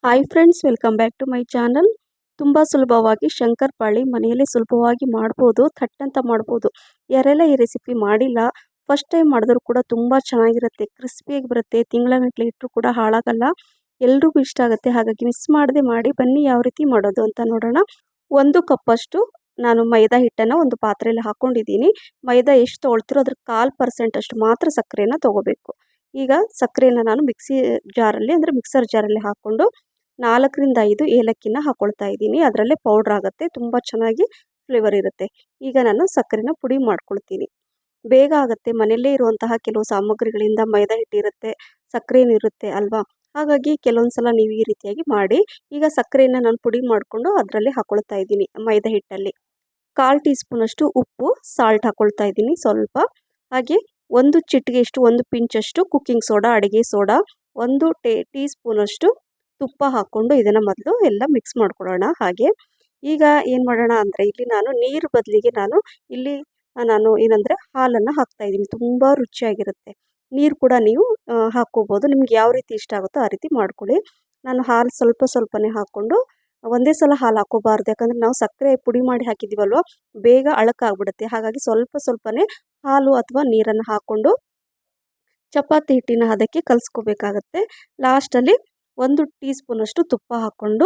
Hi friends, welcome back to my channel. ತುಂಬ ಸುಲಭವಾಗಿ ಶಂಕರಪಾಳಿ ಮನೆಯಲ್ಲೇ ಸುಲಭವಾಗಿ ಮಾಡ್ಬೋದು, ಥಟ್ಟಂತ ಮಾಡ್ಬೋದು. ಯಾರೆಲ್ಲ ಈ ರೆಸಿಪಿ ಮಾಡಿಲ್ಲ, ಫಸ್ಟ್ ಟೈಮ್ ಮಾಡಿದ್ರು ಕೂಡ ತುಂಬ ಚೆನ್ನಾಗಿರುತ್ತೆ, ಕ್ರಿಸ್ಪಿಯಾಗಿ ಬರುತ್ತೆ, ತಿಂಗಳಗಟ್ಟಲೆ ಇಟ್ಟರು ಕೂಡ ಹಾಳಾಗಲ್ಲ, ಎಲ್ರಿಗೂ ಇಷ್ಟ ಆಗುತ್ತೆ. ಹಾಗಾಗಿ ಮಿಸ್ ಮಾಡದೆ ಮಾಡಿ. ಬನ್ನಿ ಯಾವ ರೀತಿ ಮಾಡೋದು ಅಂತ ನೋಡೋಣ. 1 ಕಪ್ಪಷ್ಟು ನಾನು ಮೈದಾ ಹಿಟ್ಟನ್ನು ಒಂದು ಪಾತ್ರೆಯಲ್ಲಿ ಹಾಕ್ಕೊಂಡಿದ್ದೀನಿ. ಮೈದಾ ಎಷ್ಟು ತೊಗೊಳ್ತಿರೋ ಅದ್ರ 1/4% ಅಷ್ಟು ಮಾತ್ರ ಸಕ್ಕರೆನ ತೊಗೋಬೇಕು. ಈಗ ಸಕ್ಕರೆನ ನಾನು ಜಾರಲ್ಲಿ ಅಂದರೆ ಮಿಕ್ಸರ್ ಜಾರಲ್ಲಿ ಹಾಕ್ಕೊಂಡು 4ರಿಂದ 5 ಏಲಕ್ಕಿನ ಹಾಕ್ಕೊಳ್ತಾ ಇದ್ದೀನಿ. ಅದರಲ್ಲೇ ಪೌಡ್ರ್ ಆಗುತ್ತೆ, ತುಂಬ ಚೆನ್ನಾಗಿ ಫ್ಲೇವರ್ ಇರುತ್ತೆ. ಈಗ ನಾನು ಸಕ್ಕರೆನ ಪುಡಿ ಮಾಡ್ಕೊಳ್ತೀನಿ. ಬೇಗ ಆಗುತ್ತೆ, ಮನೆಯಲ್ಲೇ ಇರುವಂತಹ ಕೆಲವು ಸಾಮಗ್ರಿಗಳಿಂದ. ಮೈದಾ ಹಿಟ್ಟಿರುತ್ತೆ, ಸಕ್ಕರೆ ಇರುತ್ತೆ ಅಲ್ವಾ, ಹಾಗಾಗಿ ಕೆಲವೊಂದು ಸಲ ನೀವು ಈ ರೀತಿಯಾಗಿ ಮಾಡಿ. ಈಗ ಸಕ್ಕರೆಯನ್ನು ನಾನು ಪುಡಿ ಮಾಡಿಕೊಂಡು ಅದರಲ್ಲಿ ಹಾಕ್ಕೊಳ್ತಾ ಇದ್ದೀನಿ. ಮೈದಾ ಹಿಟ್ಟಲ್ಲಿ 1/4 ಟೀ ಸ್ಪೂನಷ್ಟು ಉಪ್ಪು, ಸಾಲ್ಟ್ ಹಾಕ್ಕೊಳ್ತಾ ಇದ್ದೀನಿ ಸ್ವಲ್ಪ. ಹಾಗೆ 1 ಚಿಟಿಕೆಯಷ್ಟು, 1 ಪಿಂಚಷ್ಟು ಕುಕ್ಕಿಂಗ್ ಸೋಡಾ, ಅಡುಗೆ ಸೋಡಾ, 1 ಟೀ ಸ್ಪೂನಷ್ಟು ತುಪ್ಪ ಹಾಕ್ಕೊಂಡು ಇದನ್ನು ಮೊದಲು ಎಲ್ಲ ಮಿಕ್ಸ್ ಮಾಡ್ಕೊಳ್ಳೋಣ. ಹಾಗೆ ಈಗ ಏನು ಮಾಡೋಣ ಅಂದರೆ, ಇಲ್ಲಿ ನಾನು ನೀರು ಬದಲಿಗೆ ನಾನು ಏನಂದರೆ ಹಾಲನ್ನು ಹಾಕ್ತಾಯಿದ್ದೀನಿ. ತುಂಬ ರುಚಿಯಾಗಿರುತ್ತೆ. ನೀರು ಕೂಡ ನೀವು ಹಾಕ್ಕೋಬೋದು, ನಿಮ್ಗೆ ಯಾವ ರೀತಿ ಇಷ್ಟ ಆಗುತ್ತೋ ಆ ರೀತಿ ಮಾಡ್ಕೊಳ್ಳಿ. ನಾನು ಹಾಲು ಸ್ವಲ್ಪನೇ ಹಾಕ್ಕೊಂಡು, ಒಂದೇ ಸಲ ಹಾಲು ಹಾಕ್ಕೋಬಾರ್ದು, ಯಾಕಂದರೆ ನಾವು ಸಕ್ಕರೆ ಪುಡಿ ಮಾಡಿ ಹಾಕಿದ್ದೀವಲ್ವ, ಬೇಗ ಅಳಕಾಗ್ಬಿಡುತ್ತೆ. ಹಾಗಾಗಿ ಸ್ವಲ್ಪನೇ ಹಾಲು ಅಥವಾ ನೀರನ್ನು ಹಾಕ್ಕೊಂಡು ಚಪಾತಿ ಹಿಟ್ಟಿನ ಅದಕ್ಕೆ ಕಲಿಸ್ಕೋಬೇಕಾಗತ್ತೆ. ಲಾಸ್ಟಲ್ಲಿ 1 ಟೀ ಸ್ಪೂನಷ್ಟು ತುಪ್ಪ ಹಾಕ್ಕೊಂಡು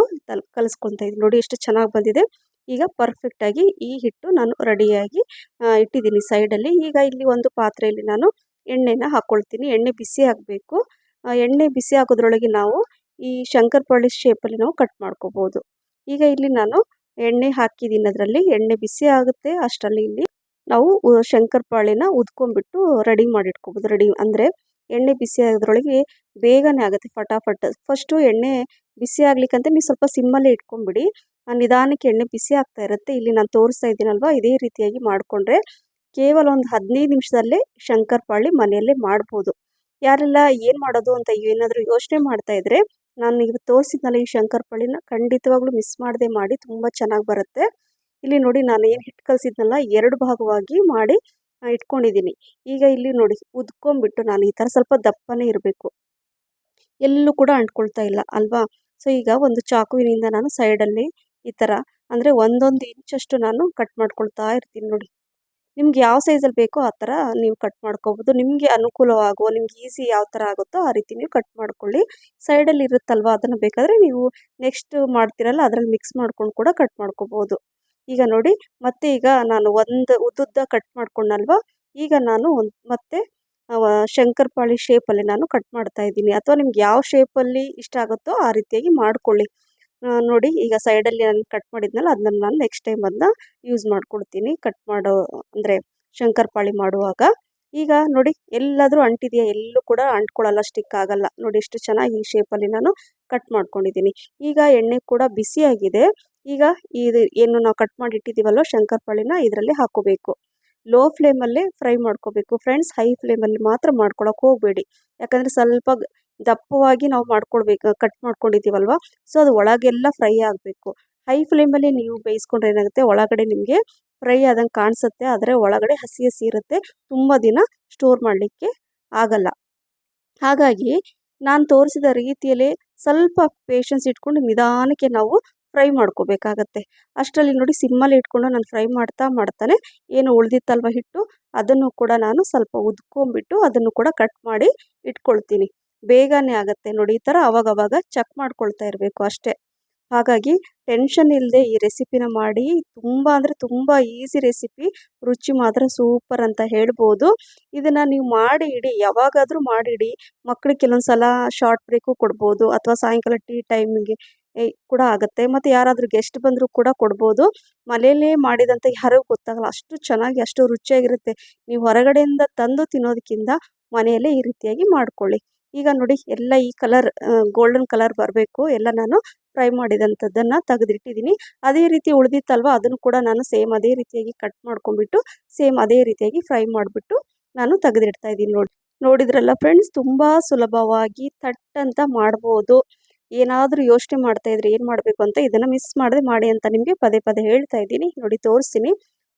ಕಲಿಸ್ಕೊತಾ ಇದ್ದೀನಿ. ನೋಡಿ ಎಷ್ಟು ಚೆನ್ನಾಗಿ ಬಂದಿದೆ. ಈಗ ಪರ್ಫೆಕ್ಟಾಗಿ ಈ ಹಿಟ್ಟು ನಾನು ರೆಡಿಯಾಗಿ ಇಟ್ಟಿದ್ದೀನಿ ಸೈಡಲ್ಲಿ. ಈಗ ಇಲ್ಲಿ ಒಂದು ಪಾತ್ರೆಯಲ್ಲಿ ನಾನು ಎಣ್ಣೆನ ಹಾಕ್ಕೊಳ್ತೀನಿ. ಎಣ್ಣೆ ಬಿಸಿ ಆಗಬೇಕು. ಎಣ್ಣೆ ಬಿಸಿ ಆಗೋದ್ರೊಳಗೆ ನಾವು ಈ ಶಂಕರಪಾಳಿ ಶೇಪಲ್ಲಿ ನಾವು ಕಟ್ ಮಾಡ್ಕೋಬೋದು. ಈಗ ಇಲ್ಲಿ ನಾನು ಎಣ್ಣೆ ಹಾಕಿದ್ದೀನಿ, ಅದರಲ್ಲಿ ಎಣ್ಣೆ ಬಿಸಿ ಆಗುತ್ತೆ ಅಷ್ಟರಲ್ಲಿ ಇಲ್ಲಿ ನಾವು ಶಂಕರಪಾಳಿನ ಉದ್ಕೊಂಡ್ಬಿಟ್ಟು ರೆಡಿ ಮಾಡಿಟ್ಕೋಬೋದು. ಅಂದರೆ ಎಣ್ಣೆ ಬಿಸಿ ಆಗೋದ್ರೊಳಗೆ ಬೇಗನೆ ಆಗುತ್ತೆ, ಫಟಾಫಟ್. ಫಸ್ಟು ಎಣ್ಣೆ ಬಿಸಿ ಆಗ್ಲಿಕ್ಕಂತ ನೀವು ಸ್ವಲ್ಪ ಸಿಮ್ಮಲ್ಲೇ ಇಟ್ಕೊಂಡ್ಬಿಡಿ. ನಿಧಾನಕ್ಕೆ ಎಣ್ಣೆ ಬಿಸಿ ಆಗ್ತಾ ಇರುತ್ತೆ. ಇಲ್ಲಿ ನಾನು ತೋರಿಸ್ತಾ ಇದ್ದೀನಲ್ವ, ಇದೇ ರೀತಿಯಾಗಿ ಮಾಡಿಕೊಂಡ್ರೆ ಕೇವಲ ಒಂದು 15 ನಿಮಿಷದಲ್ಲೇ ಶಂಕರಪಾಳಿ ಮನೆಯಲ್ಲೇ ಮಾಡ್ಬೋದು. ಯಾರೆಲ್ಲ ಏನು ಮಾಡೋದು ಅಂತ ಏನಾದರೂ ಯೋಚನೆ ಮಾಡ್ತಾ ಇದ್ದರೆ, ನಾನು ಈಗ ತೋರಿಸಿದ್ನಲ್ಲ ಈ ಶಂಕರಪಾಳಿನ ಖಂಡಿತವಾಗ್ಲೂ ಮಿಸ್ ಮಾಡದೆ ಮಾಡಿ, ತುಂಬ ಚೆನ್ನಾಗಿ ಬರುತ್ತೆ. ಇಲ್ಲಿ ನೋಡಿ, ನಾನು ಏನು ಹಿಟ್ಟು ಕಲಿಸಿದ್ನಲ್ಲ 2 ಭಾಗವಾಗಿ ಮಾಡಿ ಇಟ್ಕೊಂಡಿದ್ದೀನಿ. ಈಗ ಇಲ್ಲಿ ನೋಡಿ ಉದ್ಕೊಂಡ್ಬಿಟ್ಟು, ನಾನು ಈ ಥರ ಸ್ವಲ್ಪ ದಪ್ಪನೇ ಇರಬೇಕು, ಎಲ್ಲೂ ಕೂಡ ಅಂಟ್ಕೊಳ್ತಾ ಇಲ್ಲ ಅಲ್ವಾ. ಸೊ ಈಗ ಒಂದು ಚಾಕುವಿನಿಂದ ನಾನು ಸೈಡಲ್ಲಿ ಈ ಥರ ಅಂದರೆ 1 ಇಂಚಷ್ಟು ನಾನು ಕಟ್ ಮಾಡ್ಕೊಳ್ತಾ ಇರ್ತೀನಿ. ನೋಡಿ, ನಿಮ್ಗೆ ಯಾವ ಸೈಜಲ್ಲಿ ಬೇಕೋ ಆ ಥರ ನೀವು ಕಟ್ ಮಾಡ್ಕೋಬೋದು. ನಿಮಗೆ ಅನುಕೂಲವಾಗುವ, ನಿಮ್ಗೆ ಈಸಿ ಯಾವ ಥರ ಆಗುತ್ತೋ ಆ ರೀತಿ ನೀವು ಕಟ್ ಮಾಡ್ಕೊಳ್ಳಿ. ಸೈಡಲ್ಲಿ ಇರುತ್ತಲ್ವ, ಅದನ್ನು ಬೇಕಾದರೆ ನೀವು ನೆಕ್ಸ್ಟ್ ಮಾಡ್ತೀರಲ್ಲ ಅದರಲ್ಲಿ ಮಿಕ್ಸ್ ಮಾಡ್ಕೊಂಡು ಕೂಡ ಕಟ್ ಮಾಡ್ಕೋಬೋದು. ಈಗ ನೋಡಿ, ಮತ್ತೆ ಈಗ ನಾನು ಒಂದು ಉದ್ದುದ್ದ ಕಟ್ ಮಾಡ್ಕೊಂಡಲ್ವ, ಈಗ ನಾನು ಮತ್ತೆ ಶಂಕರಪಾಳಿ ಶೇಪಲ್ಲಿ ನಾನು ಕಟ್ ಮಾಡ್ತಾ ಇದ್ದೀನಿ. ಅಥವಾ ನಿಮ್ಗೆ ಯಾವ ಶೇಪಲ್ಲಿ ಇಷ್ಟ ಆಗುತ್ತೋ ಆ ರೀತಿಯಾಗಿ ಮಾಡ್ಕೊಳ್ಳಿ. ನೋಡಿ, ಈಗ ಸೈಡಲ್ಲಿ ನಾನು ಕಟ್ ಮಾಡಿದ್ನಲ್ಲ, ಅದನ್ನ ನಾನು ನೆಕ್ಸ್ಟ್ ಟೈಮ್ ಅದನ್ನ ಯೂಸ್ ಮಾಡ್ಕೊಳ್ತೀನಿ ಕಟ್ ಮಾಡೋ ಅಂದರೆ ಶಂಕರಪಾಳಿ ಮಾಡುವಾಗ. ಈಗ ನೋಡಿ, ಎಲ್ಲಾದರೂ ಅಂಟಿದೆಯಾ? ಎಲ್ಲೂ ಕೂಡ ಅಂಟ್ಕೊಳ್ಳಲ್ಲ, ಸ್ಟಿಕ್ ಆಗಲ್ಲ. ನೋಡಿ ಎಷ್ಟು ಚೆನ್ನಾಗಿ ಈ ಶೇಪಲ್ಲಿ ನಾನು ಕಟ್ ಮಾಡ್ಕೊಂಡಿದ್ದೀನಿ. ಈಗ ಎಣ್ಣೆ ಕೂಡ ಬಿಸಿಯಾಗಿದೆ. ಈಗ ಇದು ಏನು ನಾವು ಕಟ್ ಮಾಡಿ ಇಟ್ಟಿದ್ದೀವಲ್ವ ಶಂಕರಪಾಳಿನ, ಇದರಲ್ಲಿ ಹಾಕ್ಕೋಬೇಕು. ಲೋ ಫ್ಲೇಮಲ್ಲೇ ಫ್ರೈ ಮಾಡ್ಕೋಬೇಕು ಫ್ರೆಂಡ್ಸ್, ಹೈ ಫ್ಲೇಮಲ್ಲಿ ಮಾತ್ರ ಮಾಡ್ಕೊಳಕ್ಕೆ ಹೋಗಬೇಡಿ. ಯಾಕಂದರೆ ಸ್ವಲ್ಪ ದಪ್ಪವಾಗಿ ನಾವು ಕಟ್ ಮಾಡ್ಕೊಂಡಿದ್ದೀವಲ್ವ, ಸೊ ಅದು ಒಳಗೆಲ್ಲ ಫ್ರೈ ಆಗಬೇಕು. ಹೈ ಫ್ಲೇಮಲ್ಲಿ ನೀವು ಬೇಯಿಸ್ಕೊಂಡ್ರೆ ಏನಾಗುತ್ತೆ, ಒಳಗಡೆ ನಿಮಗೆ ಫ್ರೈ ಆದಂಗೆ ಕಾಣಿಸುತ್ತೆ, ಆದರೆ ಒಳಗಡೆ ಹಸಿ ಇರುತ್ತೆ, ತುಂಬ ದಿನ ಸ್ಟೋರ್ ಮಾಡಲಿಕ್ಕೆ ಆಗಲ್ಲ. ಹಾಗಾಗಿ ನಾನು ತೋರಿಸಿದ ರೀತಿಯಲ್ಲಿ ಸ್ವಲ್ಪ ಪೇಷನ್ಸ್ ಇಟ್ಕೊಂಡು ನಿಧಾನಕ್ಕೆ ನಾವು ಫ್ರೈ ಮಾಡ್ಕೋಬೇಕಾಗತ್ತೆ. ಅಷ್ಟರಲ್ಲಿ ನೋಡಿ, ಸಿಮ್ಮಲ್ಲಿ ಇಟ್ಕೊಂಡು ನಾನು ಫ್ರೈ ಮಾಡ್ತಾನೆ ಏನು ಉಳಿದಿತ್ತಲ್ವ ಹಿಟ್ಟು, ಅದನ್ನು ಕೂಡ ನಾನು ಸ್ವಲ್ಪ ಉದ್ಕೊಂಡ್ಬಿಟ್ಟು ಅದನ್ನು ಕೂಡ ಕಟ್ ಮಾಡಿ ಇಟ್ಕೊಳ್ತೀನಿ. ಬೇಗನೆ ಆಗುತ್ತೆ ನೋಡಿ. ಈ ಥರ ಅವಾಗವಾಗ ಚೆಕ್ ಮಾಡ್ಕೊಳ್ತಾ ಇರಬೇಕು ಅಷ್ಟೇ. ಹಾಗಾಗಿ ಟೆನ್ಷನ್ ಇಲ್ಲದೆ ಈ ರೆಸಿಪಿನ ಮಾಡಿ. ತುಂಬ ಅಂದರೆ ತುಂಬ ಈಸಿ ರೆಸಿಪಿ, ರುಚಿ ಮಾತ್ರ ಸೂಪರ್ ಅಂತ ಹೇಳ್ಬೋದು. ಇದನ್ನು ನೀವು ಮಾಡಿ ಇಡಿ, ಯಾವಾಗಾದರೂ ಮಾಡಿಡಿ. ಮಕ್ಕಳಿಗೆ ಕೆಲವೊಂದು ಸಲ ಶಾರ್ಟ್ ಬ್ರೇಕು ಕೊಡ್ಬೋದು, ಅಥವಾ ಸಾಯಂಕಾಲ ಟೀ ಟೈಮಿಗೆ ಕೂಡ ಆಗುತ್ತೆ. ಮತ್ತು ಯಾರಾದರೂ ಗೆಸ್ಟ್ ಬಂದರೂ ಕೂಡ ಕೊಡ್ಬೋದು. ಮನೆಯಲ್ಲೇ ಮಾಡಿದಂಥ ಯಾರಿಗೂ ಗೊತ್ತಾಗಲ್ಲ, ಅಷ್ಟು ಚೆನ್ನಾಗಿ ಅಷ್ಟು ರುಚಿಯಾಗಿರುತ್ತೆ. ನೀವು ಹೊರಗಡೆಯಿಂದ ತಂದು ತಿನ್ನೋದಕ್ಕಿಂತ ಮನೆಯಲ್ಲೇ ಈ ರೀತಿಯಾಗಿ ಮಾಡ್ಕೊಳ್ಳಿ. ಈಗ ನೋಡಿ, ಎಲ್ಲ ಈ ಕಲರ್ ಗೋಲ್ಡನ್ ಕಲರ್ ಬರಬೇಕು. ಎಲ್ಲ ನಾನು ಫ್ರೈ ಮಾಡಿದಂಥದ್ದನ್ನು ತೆಗೆದಿಟ್ಟಿದ್ದೀನಿ. ಅದೇ ರೀತಿ ಉಳಿದಿತ್ತಲ್ವ, ಅದನ್ನು ಕೂಡ ನಾನು ಸೇಮ್ ಅದೇ ರೀತಿಯಾಗಿ ಕಟ್ ಮಾಡ್ಕೊಂಡ್ಬಿಟ್ಟು ಸೇಮ್ ಅದೇ ರೀತಿಯಾಗಿ ಫ್ರೈ ಮಾಡಿಬಿಟ್ಟು ನಾನು ತೆಗೆದಿಡ್ತಾ ಇದ್ದೀನಿ. ನೋಡಿದ್ರಲ್ಲ ಫ್ರೆಂಡ್ಸ್, ತುಂಬ ಸುಲಭವಾಗಿ ಥಟ್ ಅಂತ ಮಾಡ್ಬೋದು. ಏನಾದರೂ ಯೋಚನೆ ಮಾಡ್ತಾಯಿದ್ರೆ ಏನು ಮಾಡಬೇಕು ಅಂತ, ಇದನ್ನು ಮಿಸ್ ಮಾಡದೆ ಮಾಡಿ ಅಂತ ನಿಮಗೆ ಪದೇ ಹೇಳ್ತಾ ಇದ್ದೀನಿ. ನೋಡಿ, ತೋರಿಸ್ತೀನಿ,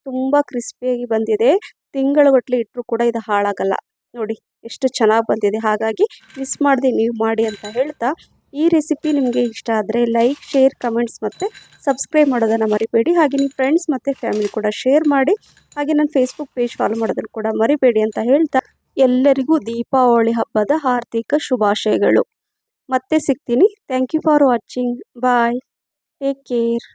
ತುಂಬ ಕ್ರಿಸ್ಪಿಯಾಗಿ ಬಂದಿದೆ. ತಿಂಗಳುಗಟ್ಟಲೆ ಇಟ್ಟರೂ ಕೂಡ ಇದು ಹಾಳಾಗಲ್ಲ. ನೋಡಿ ಎಷ್ಟು ಚೆನ್ನಾಗಿ ಬಂದಿದೆ. ಹಾಗಾಗಿ ಮಿಸ್ ಮಾಡದೆ ನೀವು ಮಾಡಿ ಅಂತ ಹೇಳ್ತಾ, ಈ ರೆಸಿಪಿ ನಿಮಗೆ ಇಷ್ಟ ಆದರೆ ಲೈಕ್, ಶೇರ್, ಕಮೆಂಟ್ಸ್ ಮತ್ತು ಸಬ್ಸ್ಕ್ರೈಬ್ ಮಾಡೋದನ್ನು ಮರಿಬೇಡಿ. ಹಾಗೆ ನಿಮ್ಮ ಫ್ರೆಂಡ್ಸ್ ಮತ್ತು ಫ್ಯಾಮಿಲಿ ಕೂಡ ಶೇರ್ ಮಾಡಿ. ಹಾಗೆ ನನ್ನ ಫೇಸ್ಬುಕ್ ಪೇಜ್ ಫಾಲೋ ಮಾಡೋದನ್ನು ಕೂಡ ಮರಿಬೇಡಿ ಅಂತ ಹೇಳ್ತಾ ಎಲ್ಲರಿಗೂ ದೀಪಾವಳಿ ಹಬ್ಬದ ಹಾರ್ದಿಕ ಶುಭಾಶಯಗಳು. ಮತ್ತೆ ಸಿಗ್ತೀನಿ. Thank you for watching. Bye. Take care.